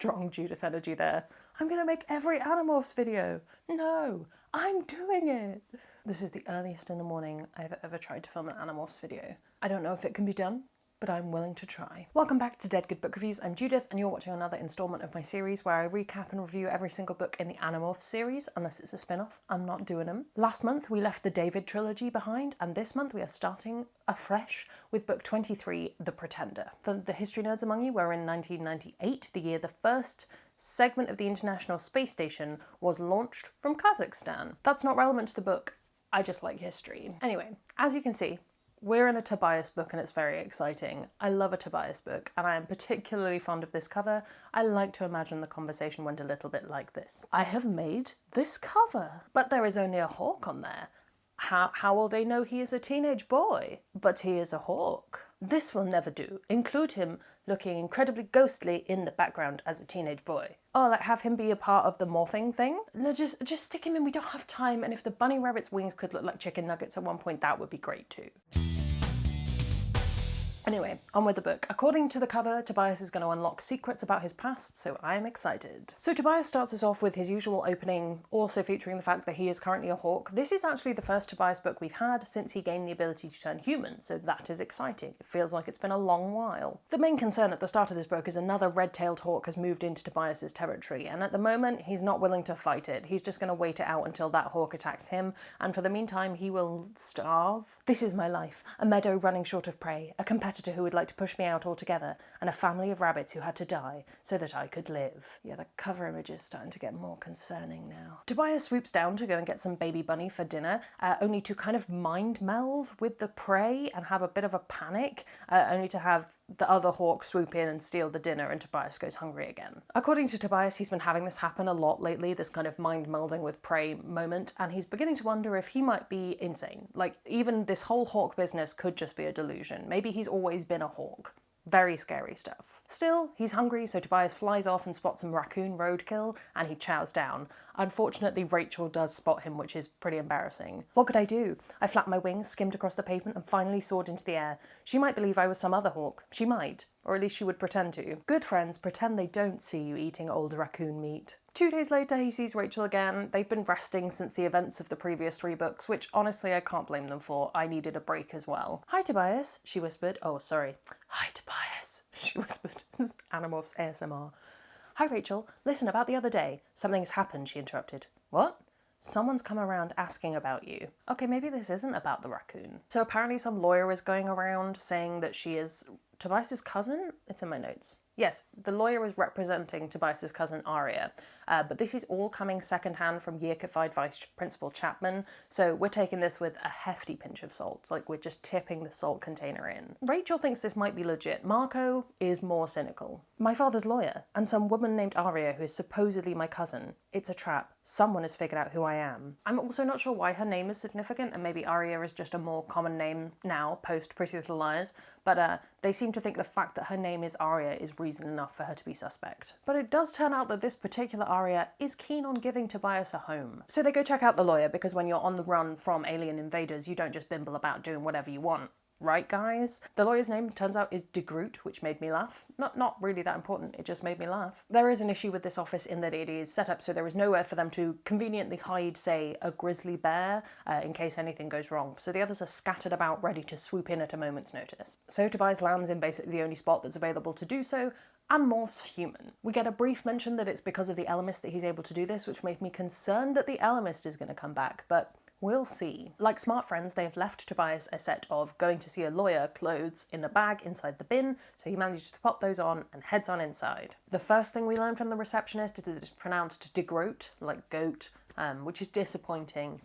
strong Judith energy there. I'm gonna make every Animorphs video. No, I'm doing it. This is the earliest in the morning I've ever tried to film an Animorphs video. I don't know if it can be done, but I'm willing to try. Welcome back to Dead Good Book Reviews. I'm Judith, and you're watching another instalment of my series where I recap and review every single book in the Animorphs series, unless it's a spin-off. I'm not doing them. Last month we left the David trilogy behind, and this month we are starting afresh with book 23, The Pretender. For the history nerds among you, we're in 1998, the year the first segment of the International Space Station was launched from Kazakhstan. That's not relevant to the book, I just like history. Anyway, as you can see, we're in a Tobias book and it's very exciting. I love a Tobias book and I am particularly fond of this cover. I like to imagine the conversation went a little bit like this. I have made this cover, but there is only a hawk on there. How will they know he is a teenage boy? But he is a hawk. This will never do. Include him looking incredibly ghostly in the background as a teenage boy. Oh, like have him be a part of the morphing thing? No, just stick him in, we don't have time, and if the bunny rabbit's wings could look like chicken nuggets at one point, that would be great too. Anyway, on with the book. According to the cover, Tobias is going to unlock secrets about his past, so I'm excited. So Tobias starts us off with his usual opening, also featuring the fact that he is currently a hawk. This is actually the first Tobias book we've had since he gained the ability to turn human, so that is exciting. It feels like it's been a long while. The main concern at the start of this book is another red-tailed hawk has moved into Tobias's territory, and at the moment he's not willing to fight it. He's just going to wait it out until that hawk attacks him, and for the meantime he will starve. This is my life, a meadow running short of prey, a competitor who would like to push me out altogether, and a family of rabbits who had to die so that I could live. Yeah, the cover image is starting to get more concerning now. Tobias swoops down to go and get some baby bunny for dinner, only to kind of mind meld with the prey and have a bit of a panic, only to have the other hawk swoop in and steal the dinner, and Tobias goes hungry again. According to Tobias, he's been having this happen a lot lately, this kind of mind melding with prey moment, and he's beginning to wonder if he might be insane. Like, even this whole hawk business could just be a delusion. Maybe he's always been a hawk. Very scary stuff. Still, he's hungry, so Tobias flies off and spots some raccoon roadkill, and he chows down. Unfortunately, Rachel does spot him, which is pretty embarrassing. What could I do? I flapped my wings, skimmed across the pavement, and finally soared into the air. She might believe I was some other hawk. She might. Or at least she would pretend to. Good friends pretend they don't see you eating old raccoon meat. 2 days later, he sees Rachel again. They've been resting since the events of the previous 3 books, which honestly I can't blame them for. I needed a break as well. Hi, Tobias, she whispered. Oh, sorry. Hi, Tobias, she whispered. Animorphs ASMR. Hi, Rachel. Listen, about the other day. Something has happened, she interrupted. What? Someone's come around asking about you. Okay, maybe this isn't about the raccoon. So apparently some lawyer is going around saying that she is Tobias's cousin? It's in my notes. Yes, the lawyer is representing Tobias's cousin Aria, but this is all coming secondhand from Yerkified Vice Principal Chapman, so we're taking this with a hefty pinch of salt, like we're just tipping the salt container in. Rachel thinks this might be legit. Marco is more cynical. My father's lawyer, and some woman named Aria who is supposedly my cousin. It's a trap. Someone has figured out who I am. I'm also not sure why her name is significant, and maybe Aria is just a more common name now, post Pretty Little Liars, but they seem to think the fact that her name is Aria is reason enough for her to be suspect. But it does turn out that this particular Aria is keen on giving Tobias a home. So they go check out the lawyer, because when you're on the run from alien invaders, you don't just bimble about doing whatever you want. Right, guys? The lawyer's name, turns out, is De Groot, which made me laugh. Not really that important, it just made me laugh. There is an issue with this office in that it is set up so there is nowhere for them to conveniently hide, say, a grizzly bear, in case anything goes wrong. So the others are scattered about, ready to swoop in at a moment's notice. So Tobias lands in basically the only spot that's available to do so, and morphs human. We get a brief mention that it's because of the Elemist that he's able to do this, which made me concerned that the Elemist is going to come back, but we'll see. Like smart friends, they have left Tobias a set of going to see a lawyer clothes in a bag inside the bin, so he manages to pop those on and heads on inside. The first thing we learn from the receptionist is that it's pronounced De Groot, like goat, which is disappointing.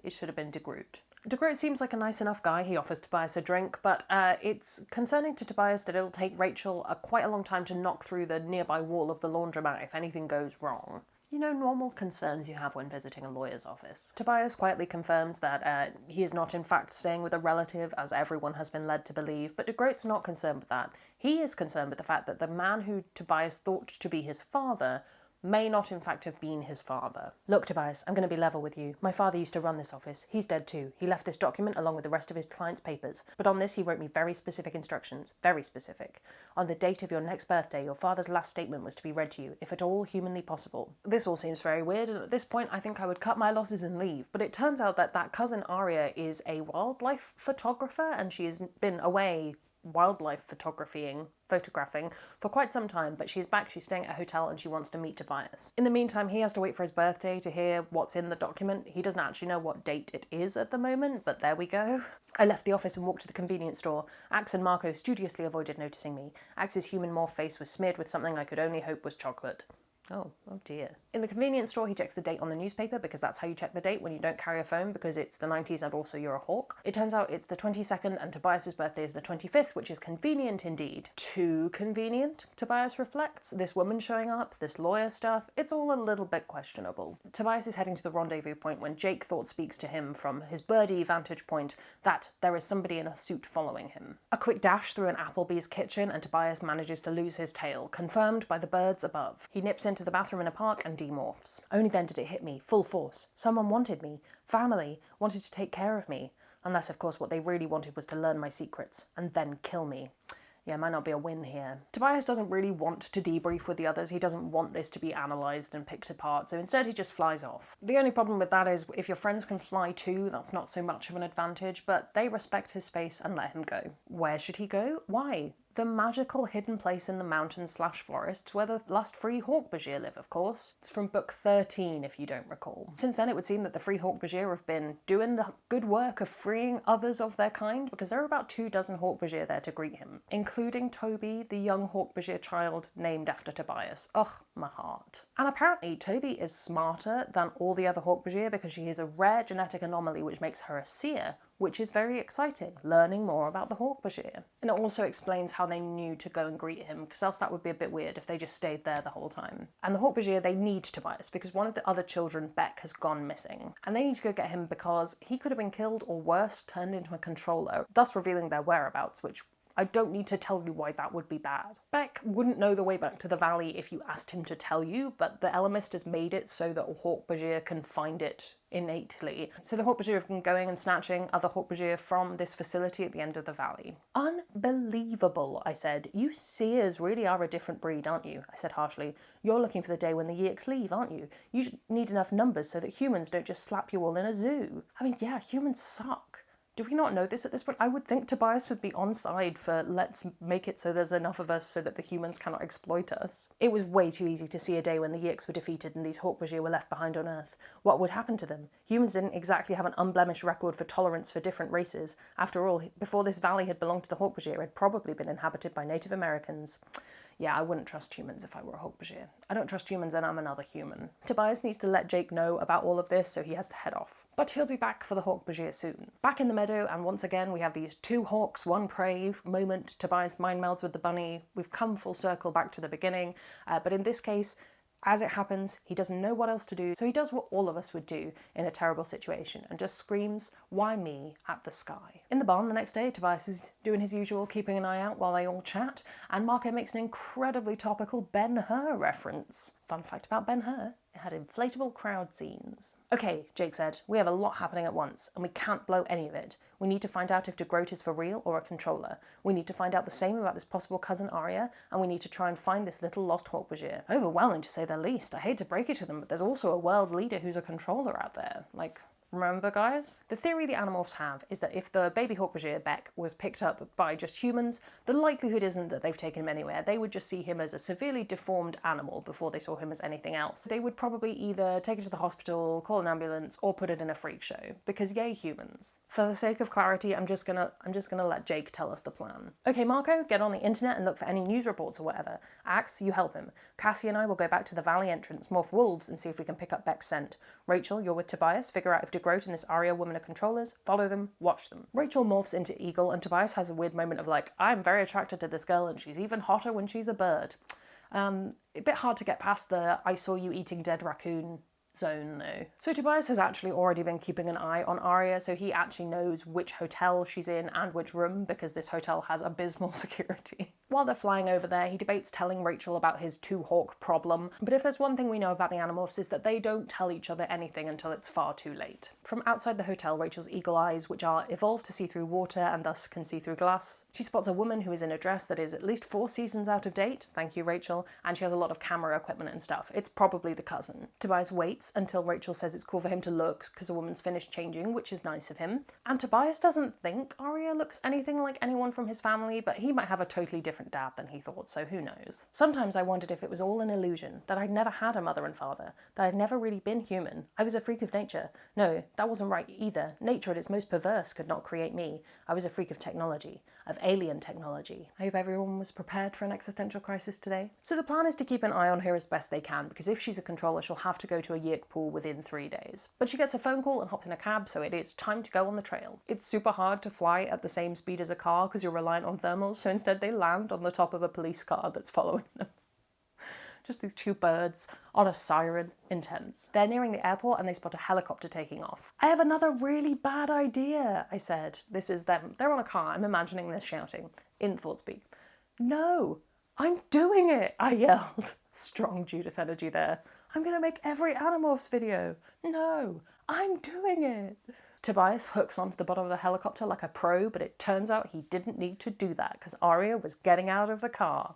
It should have been De Groot. De Groot seems like a nice enough guy. He offers Tobias a drink, but it's concerning to Tobias that it'll take Rachel quite a long time to knock through the nearby wall of the laundromat if anything goes wrong. You know, normal concerns you have when visiting a lawyer's office. Tobias quietly confirms that he is not in fact staying with a relative, as everyone has been led to believe, but De Groot's not concerned with that. He is concerned with the fact that the man who Tobias thought to be his father may not in fact have been his father. Look, Tobias, I'm going to be level with you. My father used to run this office. He's dead too. He left this document along with the rest of his client's papers. But on this, he wrote me very specific instructions. Very specific. On the date of your next birthday, your father's last statement was to be read to you, if at all humanly possible. This all seems very weird, and at this point, I think I would cut my losses and leave. But it turns out that cousin Aria is a wildlife photographer, and she has been away wildlife photographing for quite some time, but she's back, she's staying at a hotel, and she wants to meet Tobias. In the meantime, he has to wait for his birthday to hear what's in the document. He doesn't actually know what date it is at the moment, but there we go. I left the office and walked to the convenience store. Axe and Marco studiously avoided noticing me. Axe's human morph face was smeared with something I could only hope was chocolate. Oh dear. In the convenience store, he checks the date on the newspaper, because that's how you check the date when you don't carry a phone, because it's the 90s and also you're a hawk. It turns out it's the 22nd and Tobias's birthday is the 25th, which is convenient indeed. Too convenient, Tobias reflects. This woman showing up, this lawyer stuff, it's all a little bit questionable. Tobias is heading to the rendezvous point when Jake Thought speaks to him from his birdie vantage point that there is somebody in a suit following him. A quick dash through an Applebee's kitchen and Tobias manages to lose his tail, confirmed by the birds above. He nips into the bathroom in a park and demorphs. Only then did it hit me, full force. Someone wanted me. Family wanted to take care of me. Unless, of course, what they really wanted was to learn my secrets and then kill me. Yeah, might not be a win here. Tobias doesn't really want to debrief with the others. He doesn't want this to be analysed and picked apart, so instead he just flies off. The only problem with that is if your friends can fly too, that's not so much of an advantage, but they respect his space and let him go. Where should he go? Why? The magical hidden place in the mountains/forests where the last free Hork-Bajir live, of course. It's from book 13, if you don't recall. Since then, it would seem that the free Hork-Bajir have been doing the good work of freeing others of their kind, because there are about 24 Hork-Bajir there to greet him, including Toby, the young Hork-Bajir child named after Tobias. Ugh, my heart. And apparently, Toby is smarter than all the other Hork-Bajir because she is a rare genetic anomaly which makes her a seer, which is very exciting, learning more about the Hork-Bajir. And it also explains how they knew to go and greet him, because else that would be a bit weird if they just stayed there the whole time. And the Hork-Bajir, they need Tobias, because one of the other children, Beck, has gone missing. And they need to go get him because he could have been killed or worse, turned into a controller, thus revealing their whereabouts, which I don't need to tell you why that would be bad. Beck wouldn't know the way back to the valley if you asked him to tell you, but the Elemist has made it so that Hork-Bajir can find it innately. So the Hork-Bajir have been going and snatching other Hork-Bajir from this facility at the end of the valley. Unbelievable, I said. You seers really are a different breed, aren't you? I said harshly. You're looking for the day when the Yeeks leave, aren't you? You need enough numbers so that humans don't just slap you all in a zoo. I mean, yeah, humans suck. Do we not know this at this point? I would think Tobias would be on side for let's make it so there's enough of us so that the humans cannot exploit us. It was way too easy to see a day when the Yeeks were defeated and these Hork-Bajir were left behind on Earth. What would happen to them? Humans didn't exactly have an unblemished record for tolerance for different races. After all, before this valley had belonged to the Hork-Bajir, it had probably been inhabited by Native Americans. Yeah, I wouldn't trust humans if I were a Hork-Bajir. I don't trust humans and I'm another human. Tobias needs to let Jake know about all of this, so he has to head off. But he'll be back for the Hork-Bajir soon. Back in the meadow, and once again we have these two hawks, one prey moment. Tobias mind melds with the bunny. We've come full circle back to the beginning, but in this case, as it happens, he doesn't know what else to do, so he does what all of us would do in a terrible situation and just screams, "Why me?" at the sky. In the barn the next day, Tobias is doing his usual, keeping an eye out while they all chat, and Marco makes an incredibly topical Ben-Hur reference. Fun fact about Ben-Hur, it had inflatable crowd scenes. Okay, Jake said, we have a lot happening at once, and we can't blow any of it. We need to find out if DeGroat is for real or a controller. We need to find out the same about this possible cousin Arya, and we need to try and find this little lost Hork-Bajir. Overwhelming to say the least. I hate to break it to them, but there's also a world leader who's a controller out there. Like, remember, guys? The theory the Animorphs have is that if the baby Hork-Bajir, Beck, was picked up by just humans, the likelihood isn't that they've taken him anywhere. They would just see him as a severely deformed animal before they saw him as anything else. They would probably either take it to the hospital, call an ambulance, or put it in a freak show. Because yay, humans. For the sake of clarity, I'm just gonna let Jake tell us the plan. Okay, Marco, get on the internet and look for any news reports or whatever. Axe, you help him. Cassie and I will go back to the valley entrance, morph wolves, and see if we can pick up Beck's scent. Rachel, you're with Tobias, figure out if DeGroat and this Arya woman are controllers, follow them, watch them. Rachel morphs into Eagle, and Tobias has a weird moment of like, I'm very attracted to this girl and she's even hotter when she's a bird. A bit hard to get past the I saw you eating dead raccoon zone though. So Tobias has actually already been keeping an eye on Arya, so he actually knows which hotel she's in and which room, because this hotel has abysmal security. While they're flying over there, he debates telling Rachel about his two-hawk problem, but if there's one thing we know about the Animorphs is that they don't tell each other anything until it's far too late. From outside the hotel, Rachel's eagle eyes, which are evolved to see through water and thus can see through glass, she spots a woman who is in a dress that is at least 4 seasons out of date, thank you Rachel, and she has a lot of camera equipment and stuff. It's probably the cousin. Tobias waits until Rachel says it's cool for him to look because the woman's finished changing, which is nice of him. And Tobias doesn't think Arya looks anything like anyone from his family, but he might have a totally different dad than he thought, so who knows. Sometimes I wondered if it was all an illusion, that I'd never had a mother and father, that I'd never really been human. I was a freak of nature. No, that wasn't right either. Nature at its most perverse could not create me. I was a freak of technology, of alien technology. I hope everyone was prepared for an existential crisis today. So the plan is to keep an eye on her as best they can, because if she's a controller, she'll have to go to a Yeerk pool within 3 days. But she gets a phone call and hops in a cab, so it is time to go on the trail. It's super hard to fly at the same speed as a car because you're reliant on thermals, so instead they land on the top of a police car that's following them. Just these 2 birds on a siren. Intense. They're nearing the airport and they spot a helicopter taking off. I have another really bad idea, I said. This is them. They're on a car. I'm imagining this shouting in ThoughtSpeak. No, I'm doing it, I yelled. Strong Judith energy there. I'm gonna make every Animorphs video. No, I'm doing it. Tobias hooks onto the bottom of the helicopter like a pro, but it turns out he didn't need to do that because Arya was getting out of the car.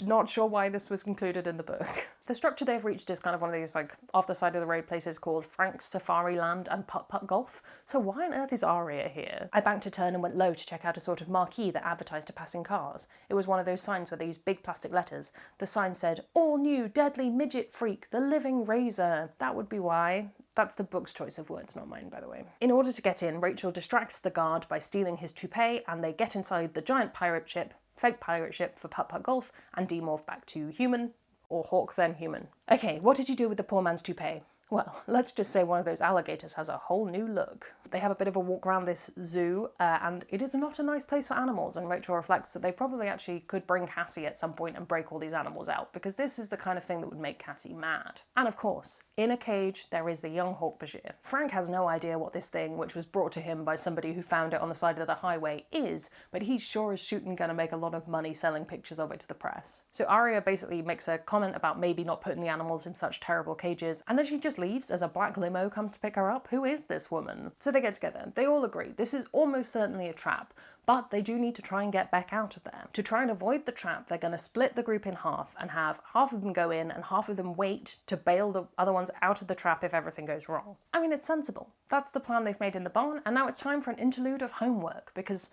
Not sure why this was included in the book. The structure they've reached is kind of one of these, like, off the side of the road places called Frank's Safari Land and Putt-Putt Golf. So why on earth is Arya here? I banked a turn and went low to check out a sort of marquee that advertised to passing cars. It was one of those signs where they use big plastic letters. The sign said, "All new deadly midget freak, the living razor." That would be why. That's the book's choice of words, not mine, by the way. In order to get in, Rachel distracts the guard by stealing his toupee, and they get inside the giant pirate ship, fake pirate ship for Putt-Putt Golf, and demorph back to human, or Hawk then human. Okay, what did you do with the poor man's toupee? Well, let's just say one of those alligators has a whole new look. They have a bit of a walk around this zoo, and it is not a nice place for animals, and Rachel reflects that they probably actually could bring Cassie at some point and break all these animals out, because this is the kind of thing that would make Cassie mad. And of course, in a cage, there is the young Hork-Bajir. Frank has no idea what this thing, which was brought to him by somebody who found it on the side of the highway, is, but he sure is shooting gonna make a lot of money selling pictures of it to the press. So Arya basically makes a comment about maybe not putting the animals in such terrible cages, and then she just leaves as a black limo comes to pick her up. Who is this woman? So they get together. They all agree this is almost certainly a trap, but they do need to try and get back out of there. To try and avoid the trap, they're going to split the group in half and have half of them go in and half of them wait to bail the other ones out of the trap if everything goes wrong. I mean, it's sensible. That's the plan they've made in the barn, and now it's time for an interlude of homework, because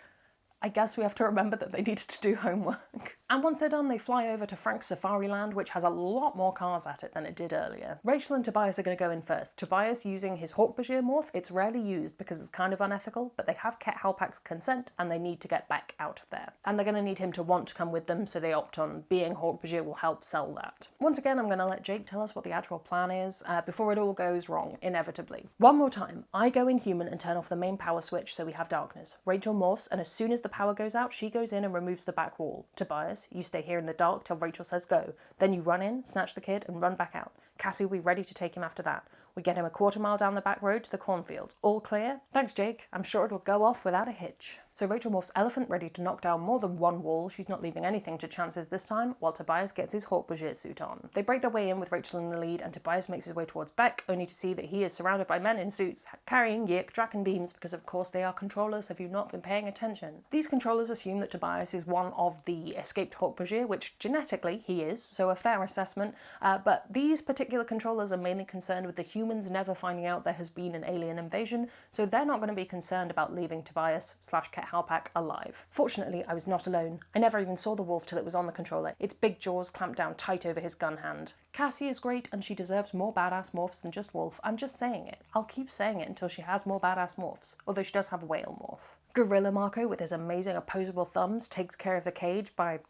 I guess we have to remember that they needed to do homework. And once they're done, they fly over to Frank's Safari Land, which has a lot more cars at it than it did earlier. Rachel and Tobias are going to go in first. Tobias using his Hork-Bajir morph. It's rarely used because it's kind of unethical, but they have Ket Halpak's consent and they need to get back out of there. And they're going to need him to want to come with them, so they opt on being Hork-Bajir will help sell that. Once again, I'm going to let Jake tell us what the actual plan is before it all goes wrong, inevitably. One more time, I go in human and turn off the main power switch so we have darkness. Rachel morphs, and as soon as the power goes out, she goes in and removes the back wall. Tobias, you stay here in the dark till Rachel says go. Then you run in, snatch the kid, and run back out. Cassie will be ready to take him after that. We get him a 1/4 mile down the back road to the cornfield. All clear? Thanks, Jake. I'm sure it'll go off without a hitch. So Rachel morphs Elephant, ready to knock down more than one wall. She's not leaving anything to chances this time, while Tobias gets his Hork-Bajir suit on. They break their way in with Rachel in the lead, and Tobias makes his way towards Beck, only to see that he is surrounded by men in suits, carrying Yeerk Draken beams, because of course they are controllers. Have you not been paying attention? These controllers assume that Tobias is one of the escaped Hork-Bajir, which genetically he is, so a fair assessment, but these particular controllers are mainly concerned with the humans never finding out there has been an alien invasion, so they're not going to be concerned about leaving Tobias / Ket Halpak alive. Fortunately, I was not alone. I never even saw the wolf till it was on the controller, its big jaws clamped down tight over his gun hand. Cassie is great, and she deserves more badass morphs than just wolf. I'm just saying it. I'll keep saying it until she has more badass morphs, although she does have a whale morph. Gorilla Marco, with his amazing opposable thumbs, takes care of the cage by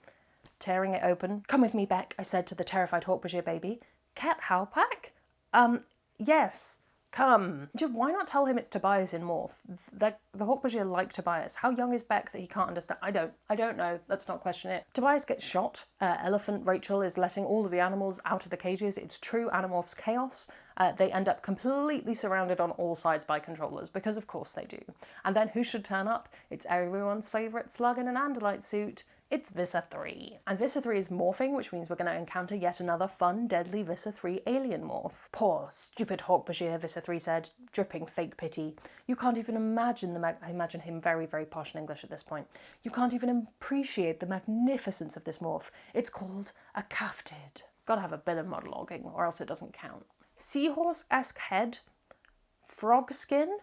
tearing it open. "Come with me, Beck," I said to the terrified Hork-Bajir baby. "Ket Halpak? Yes." come. Just why not tell him it's Tobias in Morph? The Hork-Bajir like Tobias. How young is Beck that he can't understand? I don't know. Let's not question it. Tobias gets shot. Elephant Rachel is letting all of the animals out of the cages. It's true Animorphs chaos. They end up completely surrounded on all sides by controllers, because of course they do. And then who should turn up? It's everyone's favourite slug in an Andalite suit. It's Visser 3. And Visser 3 is morphing, which means we're going to encounter yet another fun, deadly Visser 3 alien morph. Poor, stupid Hork-Bajir, Visser 3 said, dripping fake pity. You can't even imagine I imagine him very, very posh in English at this point. You can't even appreciate the magnificence of this morph. It's called a caftid. Gotta have a bit of monologuing, or else it doesn't count. Seahorse-esque head? Frog skin?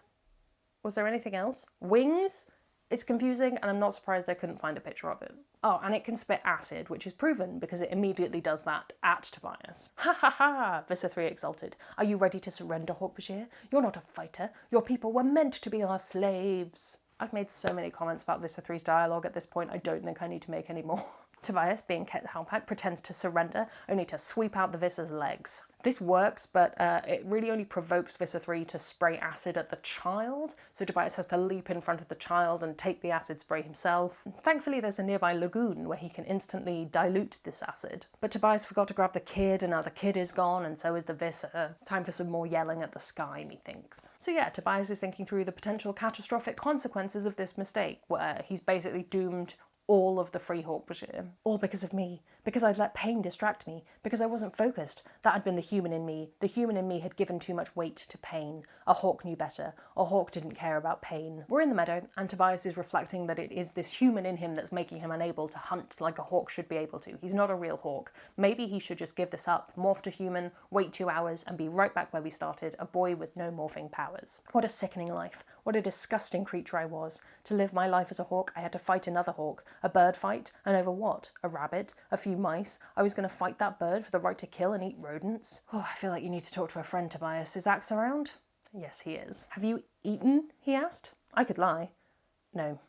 Was there anything else? Wings? It's confusing, and I'm not surprised I couldn't find a picture of it. Oh, and it can spit acid, which is proven because it immediately does that at Tobias. Ha ha ha, Visser 3 exulted. Are you ready to surrender, Hork-Bajir? You're not a fighter. Your people were meant to be our slaves. I've made so many comments about Visser 3's dialogue at this point, I don't think I need to make any more. Tobias, being Ket Halpak, pretends to surrender, only to sweep out the Visser's legs. This works, but it really only provokes Visser 3 to spray acid at the child, so Tobias has to leap in front of the child and take the acid spray himself. Thankfully, there's a nearby lagoon where he can instantly dilute this acid. But Tobias forgot to grab the kid, and now the kid is gone, and so is the Visser. Time for some more yelling at the sky, methinks. So yeah, Tobias is thinking through the potential catastrophic consequences of this mistake, where he's basically doomed all of the free Hork-Bajir. All because of me. Because I'd let pain distract me. Because I wasn't focused. That had been the human in me. The human in me had given too much weight to pain. A hawk knew better. A hawk didn't care about pain. We're in the meadow, and Tobias is reflecting that it is this human in him that's making him unable to hunt like a hawk should be able to. He's not a real hawk. Maybe he should just give this up, morph to human, wait 2 hours, and be right back where we started, a boy with no morphing powers. What a sickening life. What a disgusting creature I was. To live my life as a hawk, I had to fight another hawk. A bird fight? And over what? A rabbit? A few mice? I was going to fight that bird for the right to kill and eat rodents? Oh, I feel like you need to talk to a friend, Tobias. Is Axe around? Yes, he is. Have you eaten? He asked. I could lie. No.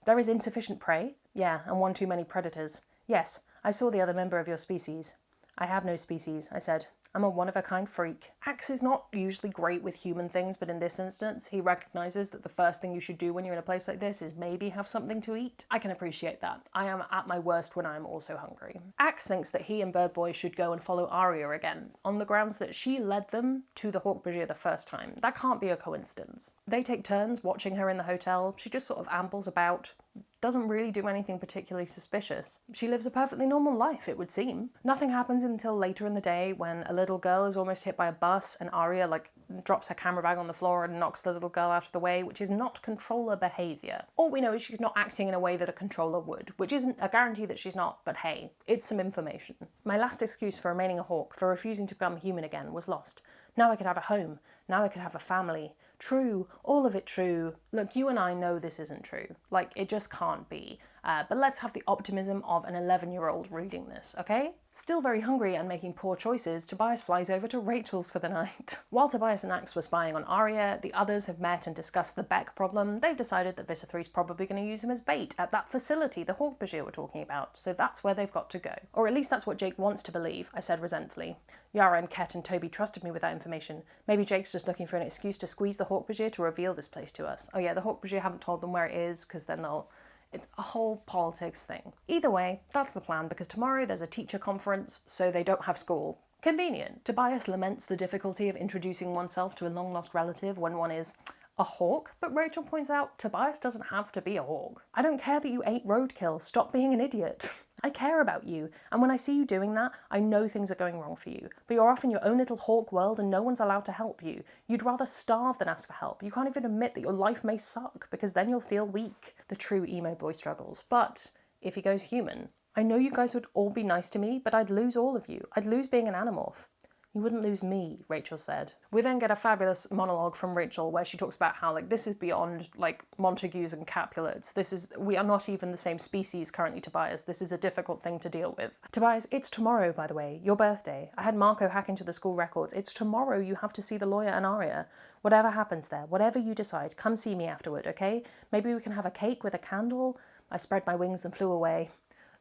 There is insufficient prey? Yeah, and one too many predators. Yes, I saw the other member of your species. I have no species, I said. I'm a one-of-a-kind freak. Axe is not usually great with human things, but in this instance, he recognises that the first thing you should do when you're in a place like this is maybe have something to eat. I can appreciate that. I am at my worst when I am also hungry. Axe thinks that he and Bird Boy should go and follow Arya again, on the grounds that she led them to the Hork-Bajir the first time. That can't be a coincidence. They take turns watching her in the hotel. She just sort of ambles about, doesn't really do anything particularly suspicious. She lives a perfectly normal life, it would seem. Nothing happens until later in the day when a little girl is almost hit by a bus and Arya, drops her camera bag on the floor and knocks the little girl out of the way, which is not controller behaviour. All we know is she's not acting in a way that a controller would, which isn't a guarantee that she's not, but hey, it's some information. My last excuse for remaining a hawk, for refusing to become human again, was lost. Now I could have a home. Now I could have a family. True, all of it true. Look, you and I know this isn't true. It just can't be. But let's have the optimism of an 11-year-old reading this, okay? Still very hungry and making poor choices, Tobias flies over to Rachel's for the night. While Tobias and Axe were spying on Arya, the others have met and discussed the Beck problem. They've decided that Visser 3's probably going to use him as bait at that facility the Hork-Bajir were talking about, so that's where they've got to go. Or at least that's what Jake wants to believe, I said resentfully. Yara and Ket and Toby trusted me with that information. Maybe Jake's just looking for an excuse to squeeze the Hork-Bajir to reveal this place to us. Oh yeah, the Hork-Bajir haven't told them where it is, because then it's a whole politics thing. Either way, that's the plan, because tomorrow there's a teacher conference, so they don't have school. Convenient. Tobias laments the difficulty of introducing oneself to a long-lost relative when one is a hawk, but Rachel points out Tobias doesn't have to be a hawk. I don't care that you ate roadkill. Stop being an idiot. I care about you, and when I see you doing that, I know things are going wrong for you. But you're off in your own little hawk world and no one's allowed to help you. You'd rather starve than ask for help. You can't even admit that your life may suck, because then you'll feel weak. The true emo boy struggles. But if he goes human, I know you guys would all be nice to me, but I'd lose all of you. I'd lose being an Animorph. You wouldn't lose me, Rachel said. We then get a fabulous monologue from Rachel where she talks about how this is beyond Montagues and Capulets. We are not even the same species currently, Tobias. This is a difficult thing to deal with. Tobias, it's tomorrow, by the way, your birthday. I had Marco hack into the school records. It's tomorrow you have to see the lawyer and Arya. Whatever happens there, whatever you decide, come see me afterward, okay? Maybe we can have a cake with a candle. I spread my wings and flew away.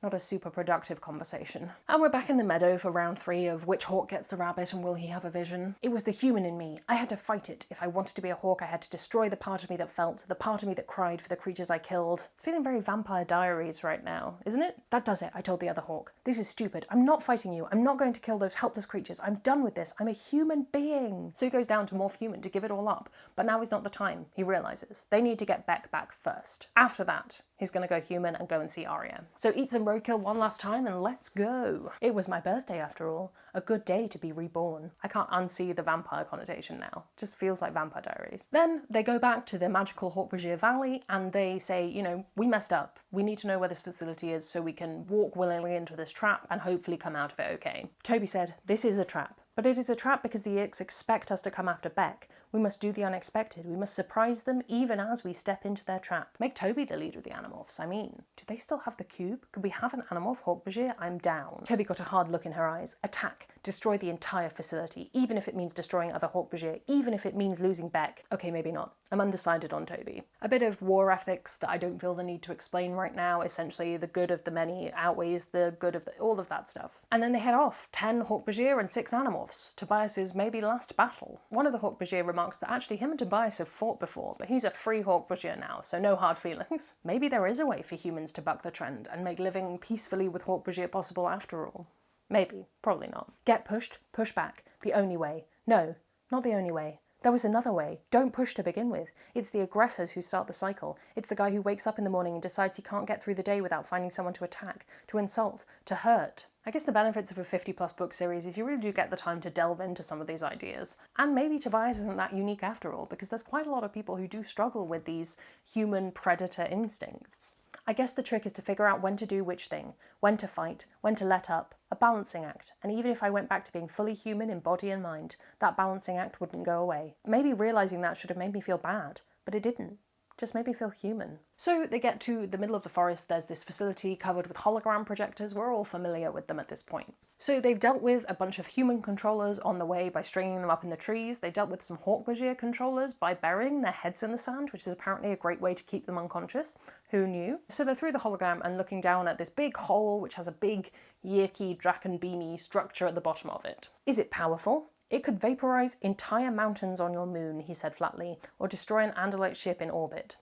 not a super productive conversation. And we're back in the meadow for round 3 of which Hork gets the rabbit and will he have a vision. It was the human in me. I had to fight it. If I wanted to be a Hork, I had to destroy the part of me that felt, the part of me that cried for the creatures I killed. It's feeling very Vampire Diaries right now, isn't it? That does it, I told the other Hork. This is stupid. I'm not fighting you. I'm not going to kill those helpless creatures. I'm done with this. I'm a human being. So he goes down to morph human to give it all up. But now is not the time, he realises. They need to get Beck back first. After that, he's going to go human and go and see Arya. So eat some roadkill one last time and let's go. It was my birthday after all. A good day to be reborn. I can't unsee the vampire connotation now. Just feels like Vampire Diaries. Then they go back to the magical Hork-Bajir Valley and they say, you know, we messed up. We need to know where this facility is so we can walk willingly into this trap and hopefully come out of it okay. Toby said, this is a trap. But it is a trap because the Yeerks expect us to come after Beck. We must do the unexpected. We must surprise them even as we step into their trap. Make Toby the leader of the Animorphs, I mean. Do they still have the cube? Could we have an Animorph Hork-Bajir? I'm down. Toby got a hard look in her eyes. Attack. Destroy the entire facility, even if it means destroying other Hork-Bajir, even if it means losing Beck. Okay, maybe not. I'm undecided on Toby. A bit of war ethics that I don't feel the need to explain right now. Essentially, the good of the many outweighs the good of all of that stuff. And then they head off. 10 Hork-Bajir and 6 Animorphs. Tobias's maybe last battle. One of the Hork-Bajir remarks that actually him and Tobias have fought before, but he's a free Hork-Bajir now, so no hard feelings. Maybe there is a way for humans to buck the trend and make living peacefully with Hork-Bajir possible after all. Maybe. Probably not. Get pushed, push back. The only way. No, not the only way. There was another way. Don't push to begin with. It's the aggressors who start the cycle. It's the guy who wakes up in the morning and decides he can't get through the day without finding someone to attack, to insult, to hurt. I guess the benefits of a 50-plus book series is you really do get the time to delve into some of these ideas. And maybe Tobias isn't that unique after all, because there's quite a lot of people who do struggle with these human predator instincts. I guess the trick is to figure out when to do which thing, when to fight, when to let up, a balancing act. And even if I went back to being fully human in body and mind, that balancing act wouldn't go away. Maybe realising that should have made me feel bad, but it didn't. Just made me feel human. So they get to the middle of the forest. There's this facility covered with hologram projectors. We're all familiar with them at this point. So they've dealt with a bunch of human controllers on the way by stringing them up in the trees. They dealt with some Hork-Bajir controllers by burying their heads in the sand, which is apparently a great way to keep them unconscious. Who knew? So they're through the hologram and looking down at this big hole, which has a big Yeerky Draken beamy structure at the bottom of it. Is it powerful? It could vaporize entire mountains on your moon, he said flatly, or destroy an Andalite ship in orbit.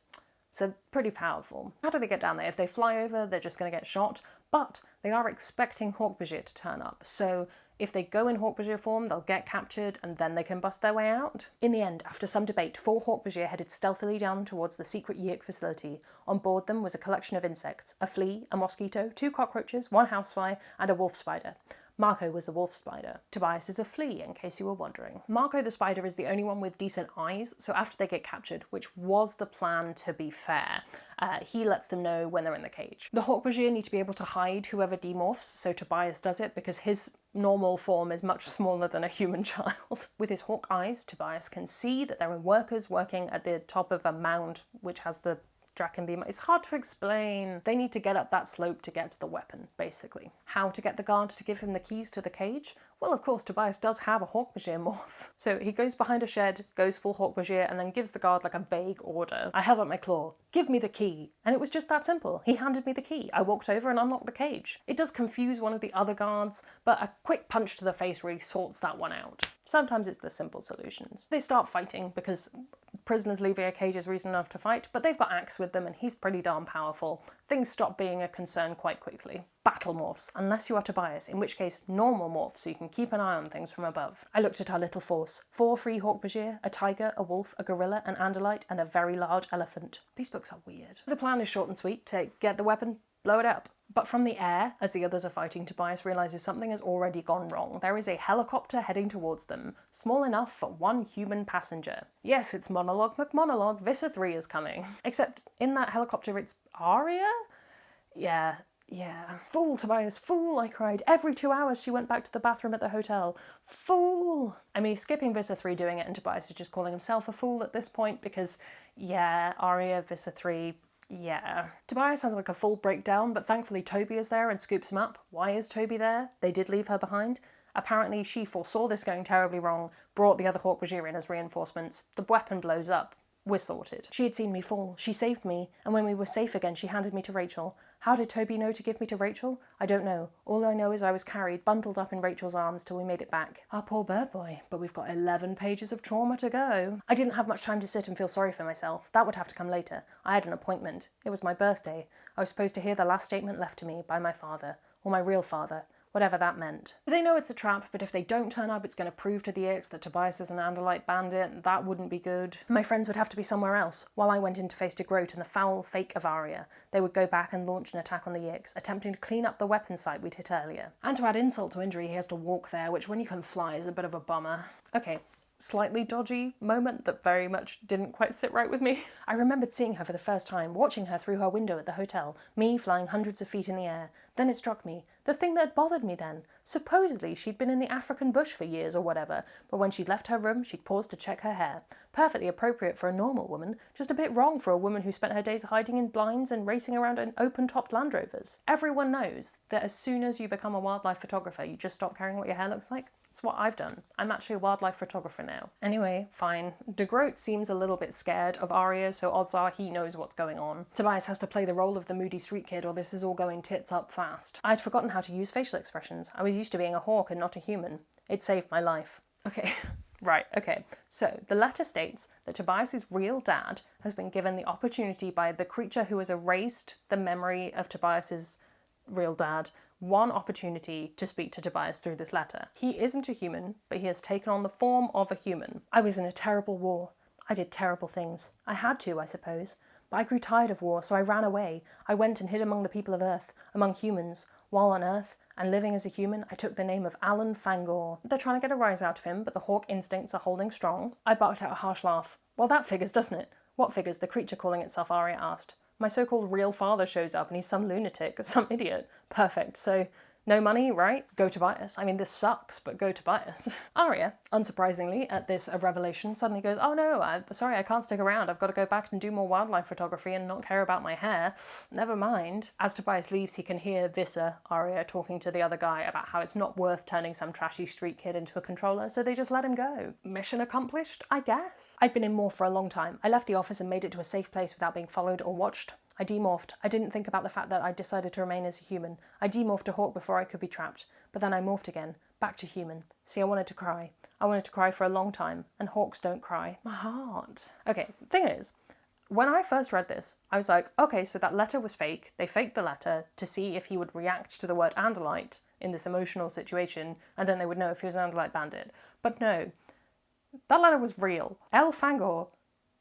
So pretty powerful. How do they get down there? If they fly over, they're just going to get shot, but they are expecting Hork-Bajir to turn up. So if they go in Hork-Bajir form, they'll get captured and then they can bust their way out. In the end, after some debate, 4 Hork-Bajir headed stealthily down towards the secret Yeerk facility. On board them was a collection of insects, a flea, a mosquito, 2 cockroaches, 1 housefly, and a wolf spider. Marco was the wolf spider. Tobias is a flea, in case you were wondering. Marco the spider is the only one with decent eyes, so after they get captured, which was the plan to be fair, he lets them know when they're in the cage. The Hork-Bajir need to be able to hide whoever demorphs, so Tobias does it because his normal form is much smaller than a human child. With his hawk eyes, Tobias can see that there are workers working at the top of a mound which has the Draken beam. It's hard to explain. They need to get up that slope to get to the weapon, basically. How to get the guard to give him the keys to the cage? Well, of course, Tobias does have a Hork-Bajir morph. So he goes behind a shed, goes full Hork-Bajir, and then gives the guard like a vague order. I held up my claw. Give me the key. And it was just that simple. He handed me the key. I walked over and unlocked the cage. It does confuse one of the other guards, but a quick punch to the face really sorts that one out. Sometimes it's the simple solutions. They start fighting because prisoners leaving a cage is reason enough to fight, but they've got Axe with them and he's pretty darn powerful. Things stop being a concern quite quickly. Battle morphs, unless you are Tobias, in which case normal morphs so you can keep an eye on things from above. I looked at our little force. 4 free Hork-Bajir, a tiger, a wolf, a gorilla, an Andalite, and a very large elephant. These books are weird. The plan is short and sweet. Get the weapon, blow it up. But from the air, as the others are fighting, Tobias realises something has already gone wrong. There is a helicopter heading towards them, small enough for 1 human passenger. Yes, it's Monologue McMonologue, Visser 3 is coming. Except in that helicopter it's Arya? Yeah. Fool, Tobias, fool, I cried. Every 2 hours she went back to the bathroom at the hotel. Fool! I mean, skipping Visser 3 doing it and Tobias is just calling himself a fool at this point because, yeah, Arya, Visser 3... yeah. Tobias has like a full breakdown, but thankfully Toby is there and scoops him up. Why is Toby there? They did leave her behind. Apparently she foresaw this going terribly wrong, brought the other Hork-Bajir in as reinforcements. The weapon blows up. We're sorted. She had seen me fall. She saved me, and when we were safe again, she handed me to Rachel. How did Toby know to give me to Rachel? I don't know. All I know is I was carried, bundled up in Rachel's arms till we made it back. Our poor bird boy, but we've got 11 pages of trauma to go. I didn't have much time to sit and feel sorry for myself. That would have to come later. I had an appointment. It was my birthday. I was supposed to hear the last statement left to me by my father, or my real father, whatever that meant. They know it's a trap, but if they don't turn up, it's going to prove to the Ix that Tobias is an Andalite bandit. That wouldn't be good. My friends would have to be somewhere else. While I went in to face de Groot and the foul fake of Arya, they would go back and launch an attack on the Ix, attempting to clean up the weapon site we'd hit earlier. And to add insult to injury, he has to walk there, which when you can fly is a bit of a bummer. Okay, slightly dodgy moment that very much didn't quite sit right with me. I remembered seeing her for the first time, watching her through her window at the hotel, me flying hundreds of feet in the air. Then it struck me, the thing that had bothered me then. Supposedly she'd been in the African bush for years or whatever, but when she'd left her room, she'd paused to check her hair. Perfectly appropriate for a normal woman, just a bit wrong for a woman who spent her days hiding in blinds and racing around in open-topped Land Rovers. Everyone knows that as soon as you become a wildlife photographer, you just stop caring what your hair looks like. It's what I've done. I'm actually a wildlife photographer now. Anyway, fine. De Groot seems a little bit scared of Arya, so odds are he knows what's going on. Tobias has to play the role of the moody street kid or this is all going tits up fast. I'd forgotten how to use facial expressions. I was used to being a hawk and not a human. It saved my life. Okay. Right, okay. So, the letter states that Tobias's real dad has been given the opportunity by the creature who has erased the memory of Tobias's real dad one opportunity to speak to Tobias through this letter. He isn't a human, but he has taken on the form of a human. I was in a terrible war. I did terrible things. I had to, I suppose. But I grew tired of war, so I ran away. I went and hid among the people of Earth, among humans. While on Earth, and living as a human, I took the name of Alan Fangor. They're trying to get a rise out of him, but the hawk instincts are holding strong. I barked out a harsh laugh. Well, that figures, doesn't it? What figures? The creature calling itself Arya asked. My so-called real father shows up and he's some lunatic, some idiot. Perfect. So, no money, right? Go Tobias. I mean, this sucks, but go Tobias. Arya, unsurprisingly, at this revelation, suddenly goes, oh no, sorry, I can't stick around. I've got to go back and do more wildlife photography and not care about my hair. Never mind. As Tobias leaves, he can hear Visser, Arya, talking to the other guy about how it's not worth turning some trashy street kid into a controller, so they just let him go. Mission accomplished, I guess. I'd been in Morph for a long time. I left the office and made it to a safe place without being followed or watched. I demorphed. I didn't think about the fact that I decided to remain as a human. I demorphed to Hawk before I could be trapped, but then I morphed again, back to human. See, I wanted to cry. I wanted to cry for a long time, and hawks don't cry. My heart. Okay, thing is, when I first read this, I was like, okay, so that letter was fake. They faked the letter to see if he would react to the word Andalite in this emotional situation, and then they would know if he was an Andalite bandit. But no, that letter was real. El Fangor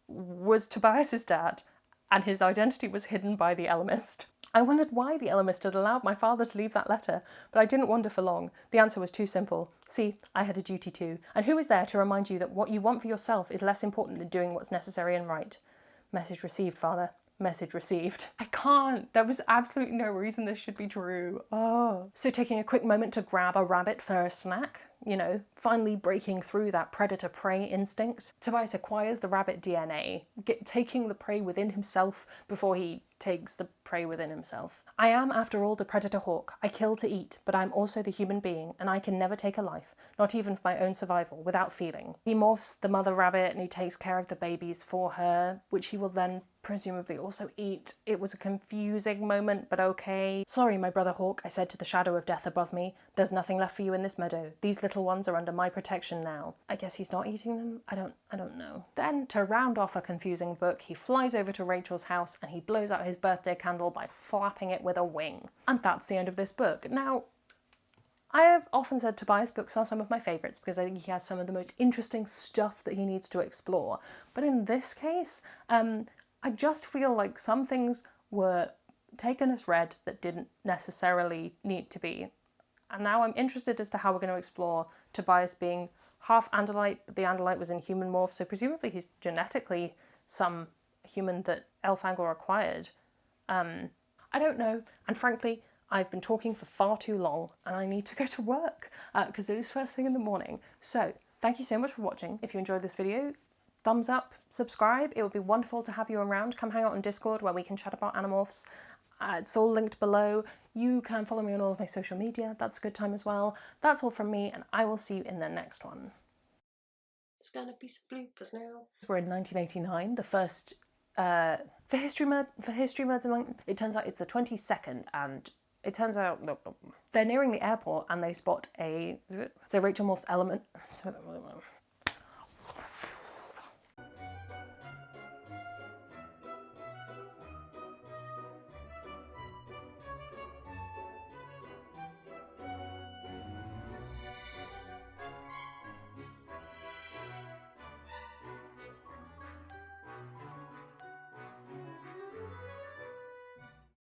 was Tobias's dad, and his identity was hidden by the Ellimist. I wondered why the Ellimist had allowed my father to leave that letter, but I didn't wonder for long. The answer was too simple. See, I had a duty too. And who is there to remind you that what you want for yourself is less important than doing what's necessary and right? Message received, father. Message received. I can't. There was absolutely no reason this should be true. Oh. So taking a quick moment to grab a rabbit for a snack, you know, finally breaking through that predator-prey instinct, Tobias acquires the rabbit DNA, taking the prey within himself before he takes the prey within himself. I am, after all, the predator hawk. I kill to eat, but I'm also the human being, and I can never take a life, not even for my own survival, without feeling. He morphs the mother rabbit and he takes care of the babies for her, which he will then presumably also eat. It was a confusing moment, but okay. Sorry, my brother Hawk, I said to the shadow of death above me. There's nothing left for you in this meadow. These little ones are under my protection now. I guess he's not eating them? I don't know. Then, to round off a confusing book, he flies over to Rachel's house and he blows out his birthday candle by flapping it with a wing. And that's the end of this book. Now, I have often said Tobias books are some of my favourites because I think he has some of the most interesting stuff that he needs to explore. But in this case, I just feel like some things were taken as read that didn't necessarily need to be. And now I'm interested as to how we're going to explore Tobias being half Andalite, but the Andalite was in human morph, so presumably he's genetically some human that Elfangor acquired. I don't know, and frankly, I've been talking for far too long and I need to go to work because it is first thing in the morning. So, thank you so much for watching. If you enjoyed this video, thumbs up, subscribe. It would be wonderful to have you around. Come hang out on Discord where we can chat about Animorphs. It's all linked below. You can follow me on all of my social media. That's a good time as well. That's all from me, and I will see you in the next one. It's gonna be some bloopers now. We're in 1989, the first For history nerds among, it turns out it's the 22nd, and it turns out they're nearing the airport and they spot so Rachel Morph's element.